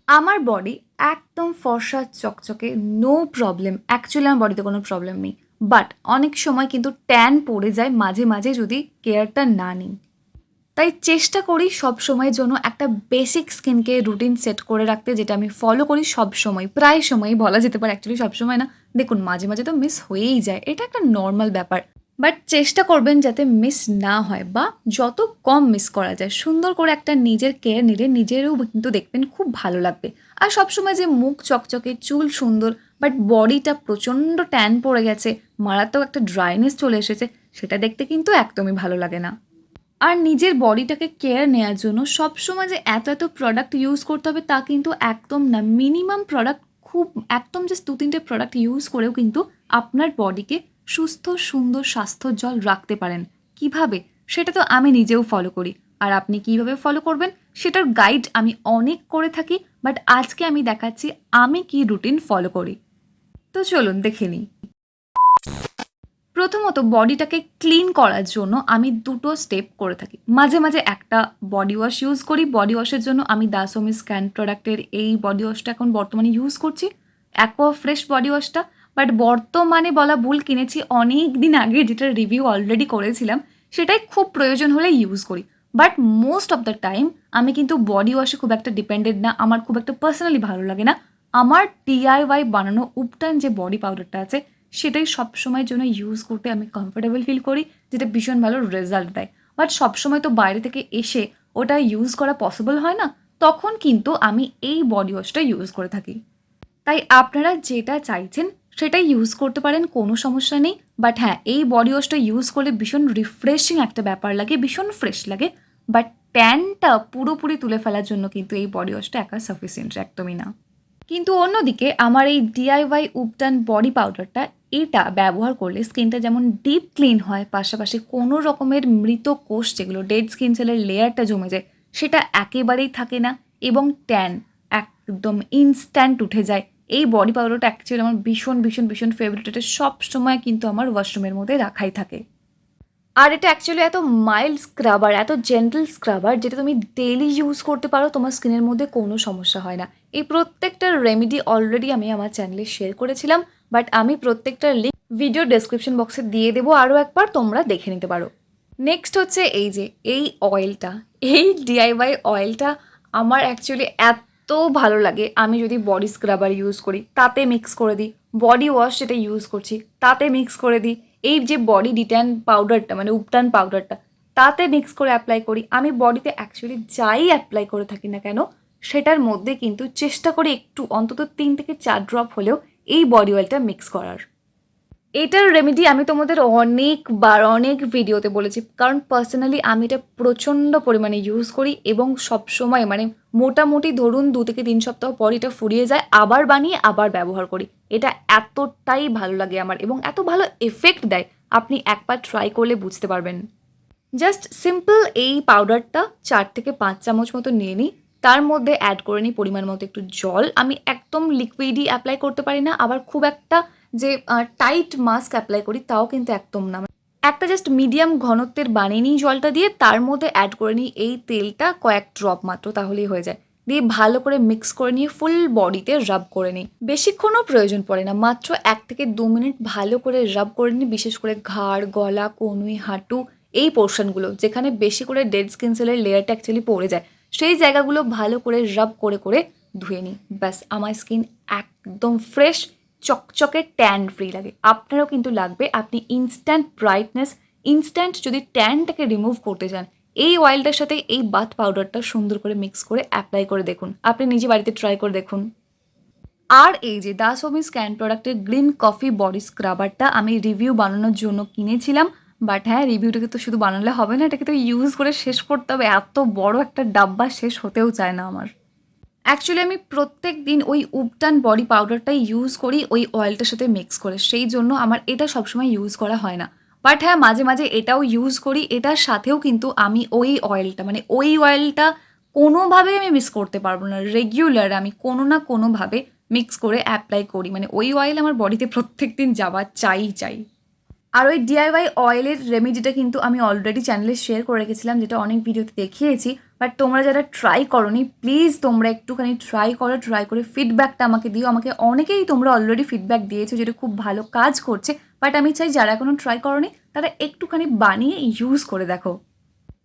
আমার বডি একদম ফর্সা চকচকে, নো প্রবলেম। অ্যাকচুয়ালি আমার বডিতে কোনো প্রবলেম নেই, বাট অনেক সময় কিন্তু ট্যান পড়ে যায় মাঝে মাঝে যদি কেয়ারটা না নিই। তাই চেষ্টা করি সব সময়ের জন্য একটা বেসিক স্কিনকে রুটিন সেট করে রাখতে, যেটা আমি ফলো করি সব সময়, প্রায় সময়ই বলা যেতে পারে। অ্যাকচুয়ালি সব সময় না, দেখুন মাঝে মাঝে তো মিস হয়েই যায়, এটা একটা নর্মাল ব্যাপার। বাট চেষ্টা করবেন যাতে মিস না হয়, বা যত কম মিস করা যায়। সুন্দর করে একটা নিজের কেয়ার নিলে নিজেরও কিন্তু দেখবেন খুব ভালো লাগবে। আর সবসময় যে মুখ চকচকে, চুল সুন্দর, বাট বডিটা প্রচণ্ড ট্যান পড়ে গেছে, মারাত্মক একটা ড্রাইনেস চলে এসেছে, সেটা দেখতে কিন্তু একদমই ভালো লাগে না। আর নিজের বডিটাকে কেয়ার নেওয়ার জন্য সবসময় যে এত এত প্রোডাক্ট ইউজ করতে হবে তা কিন্তু একদম না। মিনিমাম প্রোডাক্ট, খুব একদম জাস্ট 2-3টে প্রোডাক্ট ইউজ করেও কিন্তু আপনার বডিকে সুস্থ, সুন্দর, স্বাস্থ্যোজ্জ্বল রাখতে পারেন। কিভাবে? সেটা তো আমি নিজেও ফলো করি। আর আপনি কিভাবে ফলো করবেন সেটার গাইড আমি অনেক করে থাকি, বাট আজকে আমি দেখাচ্ছি আমি কি রুটিন ফলো করি। তো চলুন দেখে নিই। প্রথমত বডিটাকে ক্লিন করার জন্য আমি দুটো স্টেপ করে থাকি। মাঝে মাঝে একটা বডি ওয়াশ ইউজ করি। বডি ওয়াশের জন্য আমি Soumi স্ক্যান প্রোডাক্টের এই বডি ওয়াশটা এখন বর্তমানে ইউজ করছি, অ্যাকোয়া ফ্রেশ বডি ওয়াশটা। বাট বর্তমানে বলা ভুল, কিনেছি অনেক দিন আগে, যেটার রিভিউ অলরেডি করেছিলাম, সেটাই খুব প্রয়োজন হলে ইউজ করি। But most of the time আমি কিন্তু বডি ওয়াশে খুব একটা ডিপেন্ডেন্ট না, আমার খুব একটা পার্সোনালি ভালো লাগে না। আমার DIY বানানো উপটান যে বডি পাউডারটা আছে, সেটাই সবসময়ের জন্য ইউজ করতে আমি কমফোর্টেবল ফিল করি, যেটা ভীষণ ভালো রেজাল্ট দেয়। বাট সবসময় তো বাইরে থেকে এসে ওটা ইউজ করা পসিবল হয় না, তখন কিন্তু আমি এই বডি ওয়াশটা ইউজ করে থাকি। তাই আপনারা যেটা চাইছেন সেটাই ইউজ করতে পারেন, কোনো সমস্যা নেই। বাট হ্যাঁ, এই বডি ওয়াশটা ইউজ করলে ভীষণ রিফ্রেশিং একটা ব্যাপার লাগে, ভীষণ ফ্রেশ লাগে। বাট ট্যানটা পুরোপুরি তুলে ফেলার জন্য কিন্তু এই বডি ওয়াশটা একা সাফিসিয়েন্ট, একদমই না। কিন্তু অন্যদিকে আমার এই DIY উপটান বডি পাউডারটা, এটা ব্যবহার করলে স্কিনটা যেমন ডিপ ক্লিন হয়, পাশাপাশি কোনো রকমের মৃত কোষ, যেগুলো ডেড স্কিন সেলের লেয়ারটা জমে যায়, সেটা একেবারেই থাকে না, এবং ট্যান একদম ইনস্ট্যান্ট উঠে যায়। এই বডি পাউডারটা অ্যাকচুয়ালি আমার ভীষণ ভীষণ ভীষণ ফেভারিট। এটা সব সময় কিন্তু আমার ওয়াশরুমের মধ্যে রাখাই থাকে। আর এটা অ্যাকচুয়ালি এত মাইল্ড স্ক্রাবার, এত জেন্টল স্ক্রাবার, যেটা তুমি ডেইলি ইউজ করতে পারো, তোমার স্কিনের মধ্যে কোনো সমস্যা হয় না। এই প্রত্যেকটা রেমেডি অলরেডি আমি আমার চ্যানেলে শেয়ার করেছিলাম, বাট আমি প্রত্যেকটার লিঙ্ক ভিডিও ডেসক্রিপশন বক্সে দিয়ে দেবো, আরও একবার তোমরা দেখে নিতে পারো। নেক্সট হচ্ছে এই যে এই অয়েলটা, এই DIY অয়েলটা আমার অ্যাকচুয়ালি এত ভালো লাগে। আমি যদি বডি স্ক্রাবার ইউজ করি তাতে মিক্স করে দিই, বডি ওয়াশ যেটা ইউজ করছি তাতে মিক্স করে দিই, এই যে বডি ডিট্যান পাউডারটা মানে উপটান পাউডারটা তাতে মিক্স করে অ্যাপ্লাই করি। আমি বডিতে অ্যাকচুয়ালি যাই অ্যাপ্লাই করে থাকি না কেন, সেটার মধ্যে কিন্তু চেষ্টা করি একটু অন্তত 3 থেকে 4 ড্রপ হলেও এই বডি অয়েলটা মিক্স করার। এটার রেমেডি আমি তোমাদের অনেকবার অনেক ভিডিওতে বলেছি, কারণ পার্সোনালি আমি এটা প্রচণ্ড পরিমাণে ইউজ করি, এবং সবসময় মানে মোটামুটি ধরুন 2 থেকে 3 সপ্তাহ পর এটা ফুরিয়ে যায়, আবার বানিয়ে আবার ব্যবহার করি। এটা এতটাই ভালো লাগে আমার, এবং এত ভালো এফেক্ট দেয়, আপনি একবার ট্রাই করলে বুঝতে পারবেন। জাস্ট সিম্পল এই পাউডারটা 4 থেকে 5 চামচ মতো নিয়ে নিই, তার মধ্যে অ্যাড করে নিই পরিমাণ মতো একটু জল। আমি একদম লিকুইডই অ্যাপ্লাই করতে পারি না, আবার খুব একটা যে টাইট মাস্ক অ্যাপ্লাই করি তাও কিন্তু একদম না। একটা জাস্ট মিডিয়াম ঘনত্বের বানিয়ে নিই জলটা দিয়ে, তার মধ্যে অ্যাড করে নিই এই তেলটা কয়েক ড্রপ মাত্র, তাহলেই হয়ে যায়। দিয়ে ভালো করে মিক্স করে নিয়ে ফুল বডিতে রাব করে নিই। বেশিক্ষণও প্রয়োজন পড়ে না, মাত্র 1 থেকে 2 মিনিট ভালো করে রাব করে নিই, বিশেষ করে ঘাড়, গলা, কনুই, হাঁটু, এই পোর্শনগুলো যেখানে বেশি করে ডেড স্কিন সেলের লেয়ারটা অ্যাকচুয়ালি পড়ে যায়, সেই জায়গাগুলো ভালো করে রাব করে করে ধুয়ে নিই। ব্যাস, আমার স্কিন একদম ফ্রেশ, চকচকে, ট্যান ফ্রি লাগে। আপনারও কিন্তু লাগবে। আপনি ইনস্ট্যান্ট ব্রাইটনেস, ইনস্ট্যান্ট যদি ট্যানটাকে রিমুভ করতে চান, এই অয়েলটার সাথে এই বাথ পাউডারটা সুন্দর করে মিক্স করে অ্যাপ্লাই করে দেখুন, আপনি নিজে বাড়িতে ট্রাই করে দেখুন। আর এই যে Soumi স্ক্যান প্রোডাক্টের গ্রিন কফি বডি স্ক্রাবারটা আমি রিভিউ বানানোর জন্য কিনেছিলাম, বাট হ্যাঁ, রিভিউটাকে তো শুধু বানালে হবে না, এটাকে তো ইউজ করে শেষ করতে হবে। এত বড় একটা ডাব্বা শেষ হতেও চায় না আমার। অ্যাকচুয়ালি আমি প্রত্যেক দিন ওই উপটান বডি পাউডারটাই ইউজ করি ওই অয়েলটার সাথে মিক্স করে, সেই জন্য আমার এটা সবসময় ইউজ করা হয় না। বাট হ্যাঁ, মাঝে মাঝে এটাও ইউজ করি, এটার সাথেও কিন্তু আমি ওই অয়েলটা মানে ওই অয়েলটা কোনোভাবেই আমি মিস করতে পারবো না। রেগুলার আমি কোনো না কোনোভাবে মিক্স করে অ্যাপ্লাই করি, মানে ওই অয়েল আমার বডিতে প্রত্যেক দিন যাওয়া চাই চাই। আর ওই DIY অয়েলের রেমেডিটা কিন্তু আমি অলরেডি চ্যানেলে শেয়ার করে রেখেছিলাম, যেটা অনেক ভিডিওতে দেখিয়েছি। বাট তোমরা যারা ট্রাই করোনি প্লিজ তোমরা একটুখানি ট্রাই করে ফিডব্যাকটা আমাকে দিও। আমাকে অনেকেই তোমরা অলরেডি ফিডব্যাক দিয়েছো যেটা খুব ভালো কাজ করছে, বাট আমি চাই যারা এখনও ট্রাই করোনি তারা একটুখানি বানিয়ে ইউজ করে দেখো।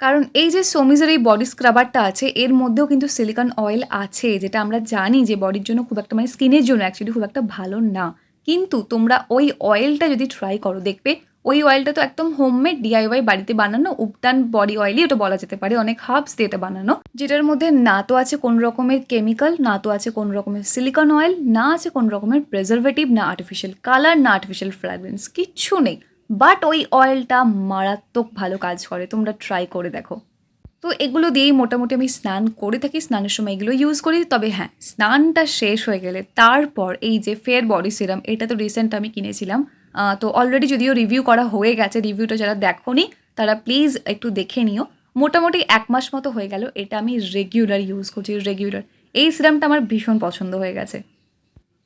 কারণ এই যে সোমিজের এই বডি স্ক্রাবারটা আছে এর মধ্যেও কিন্তু সিলিকন অয়েল আছে, যেটা আমরা জানি যে বডির জন্য খুব একটা, মানে স্কিনের জন্য অ্যাকচুয়ালি খুব একটা ভালো না। কিন্তু তোমরা ওই অয়েলটা যদি ট্রাই করো দেখবে ওই অয়েলটা তো একদম হোমমেড ডিআইওয়াই বাড়িতে বানানো উপটান বডি অয়েলই ওটা বলা যেতে পারে, অনেক হার্বস দিয়ে এটা বানানো, যেটার মধ্যে না তো আছে কোনো রকমের কেমিক্যাল, না তো আছে কোনো রকমের সিলিকন অয়েল, না আছে কোনো রকমের প্রেজারভেটিভ, না আর্টিফিশিয়াল কালার, না আর্টিফিশিয়াল ফ্র্যাগ্রেন্স, কিচ্ছু নেই। বাট ওই অয়েলটা মারাত্মক ভালো কাজ করে, তোমরা ট্রাই করে দেখো। তো এগুলো দিয়েই মোটামুটি আমি স্নান করে থাকি, স্নানের সময় এগুলো ইউজ করি। তবে হ্যাঁ, স্নানটা শেষ হয়ে গেলে তারপর এই যে ফেয়ার বডি সিরাম, এটা তো রিসেন্ট আমি কিনেছিলাম, তো অলরেডি যদিও রিভিউ করা হয়ে গেছে, রিভিউটা যারা দেখোনি তারা প্লিজ একটু দেখে নিও। মোটামুটি 1 মাস মতো হয়ে গেল এটা আমি রেগুলার ইউজ করছি, রেগুলার। এই সিরামটা আমার ভীষণ পছন্দ হয়ে গেছে।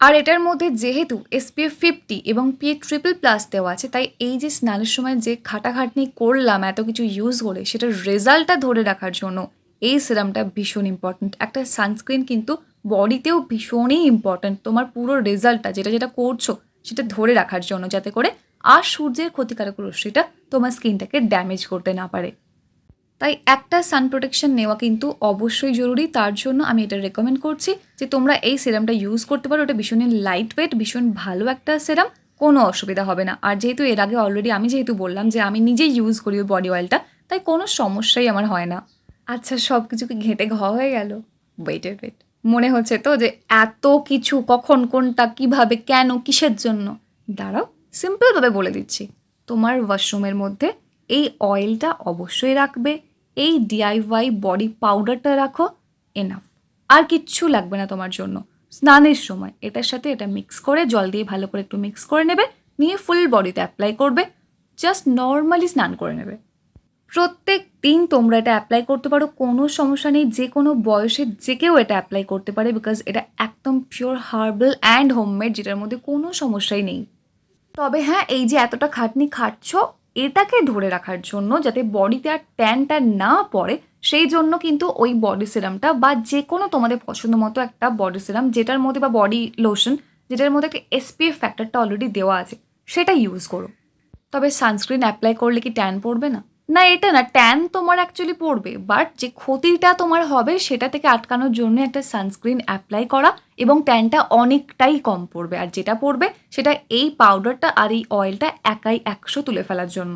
আর এটার মধ্যে যেহেতু SPF 50 এবং PA++ দেওয়া আছে, তাই এই যে স্নানের সময় যে খাটাখাটনি করলাম এত কিছু ইউজ করে, সেটার রেজাল্টটা ধরে রাখার জন্য এই সিরামটা ভীষণ ইম্পর্ট্যান্ট। একটা সানস্ক্রিন কিন্তু বডিতেও ভীষণই ইম্পর্ট্যান্ট, তোমার পুরো রেজাল্টটা যেটা করছো সেটা ধরে রাখার জন্য, যাতে করে আর সূর্যের ক্ষতিকারক রশ্মিটা তোমার স্কিনটাকে ড্যামেজ করতে না পারে। তাই একটা সান প্রোটেকশন নেওয়া কিন্তু অবশ্যই জরুরি। তার জন্য আমি এটা রেকমেন্ড করছি যে তোমরা এই সিরামটা ইউজ করতে পারো। এটা ভীষণই লাইট ওয়েট, ভীষণ ভালো একটা সিরাম, কোনো অসুবিধা হবে না। আর যেহেতু এর আগে অলরেডি আমি যেহেতু বললাম যে আমি নিজেই ইউজ করি ওই বডি অয়েলটা, তাই কোনো সমস্যাই আমার হয় না। আচ্ছা, সব কিছুকে ঘেঁটে ঘ হয়ে গেল? ওয়েট, মনে হচ্ছে তো যে এত কিছু কখন, কোনটা, কিভাবে, কেন, কিসের জন্য? দাঁড়াও, সিম্পলভাবে বলে দিচ্ছি। তোমার ওয়াশরুমের মধ্যে এই অয়েলটা অবশ্যই রাখবে, এই ডিআইওয়াই বডি পাউডারটা রাখো, এনাফ। আর কিচ্ছু লাগবে না তোমার জন্য। স্নানের সময় এটার সাথে এটা মিক্স করে, জল দিয়ে ভালো করে একটু মিক্স করে নেবে, নিয়ে ফুল বডিতে অ্যাপ্লাই করবে, জাস্ট নর্মালি স্নান করে নেবে। প্রত্যেক দিন তোমরা এটা অ্যাপ্লাই করতে পারো, কোনো সমস্যা নেই। যে কোনো বয়সে যে কেউ এটা অ্যাপ্লাই করতে পারে, বিকজ এটা একদম পিওর হার্বাল অ্যান্ড হোমমেড, যেটার মধ্যে কোনো সমস্যাই নেই। তবে হ্যাঁ, এই যে এতটা খাটনি খাটছ এটাকে ধরে রাখার জন্য, যাতে বডিতে আর ট্যানটা না পড়ে, সেই জন্য কিন্তু ওই বডি সিরামটা বা যে কোনো তোমাদের পছন্দ মতো একটা বডি সিরাম যেটার মধ্যে, বা বডি লোশন যেটার মধ্যে একটা SPF ফ্যাক্টরটা অলরেডি দেওয়া আছে, সেটা ইউজ করো। তবে সানস্ক্রিন অ্যাপ্লাই করলে কি ট্যান পড়বে না? না, এটা না, ট্যান তোমার অ্যাকচুয়ালি পড়বে, বাট যে ক্ষতিটা তোমার হবে সেটা থেকে আটকানোর জন্য একটা সানস্ক্রিন অ্যাপ্লাই করা, এবং ট্যানটা অনেকটাই কম পড়বে। আর যেটা পড়বে সেটা এই পাউডারটা আর এই অয়েলটা একাই 100 তুলে ফেলার জন্য।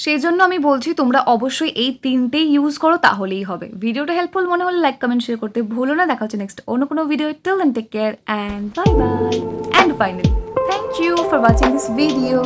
সেই জন্য আমি বলছি তোমরা অবশ্যই এই 3টেই ইউজ করো, তাহলেই হবে। ভিডিওটা হেল্পফুল মনে হলে লাইক, কমেন্ট, শেয়ার করতে ভুলো না। দেখা হচ্ছে নেক্সট অন্য কোনো video. Till then take care and bye bye. And finally, thank you for watching this video.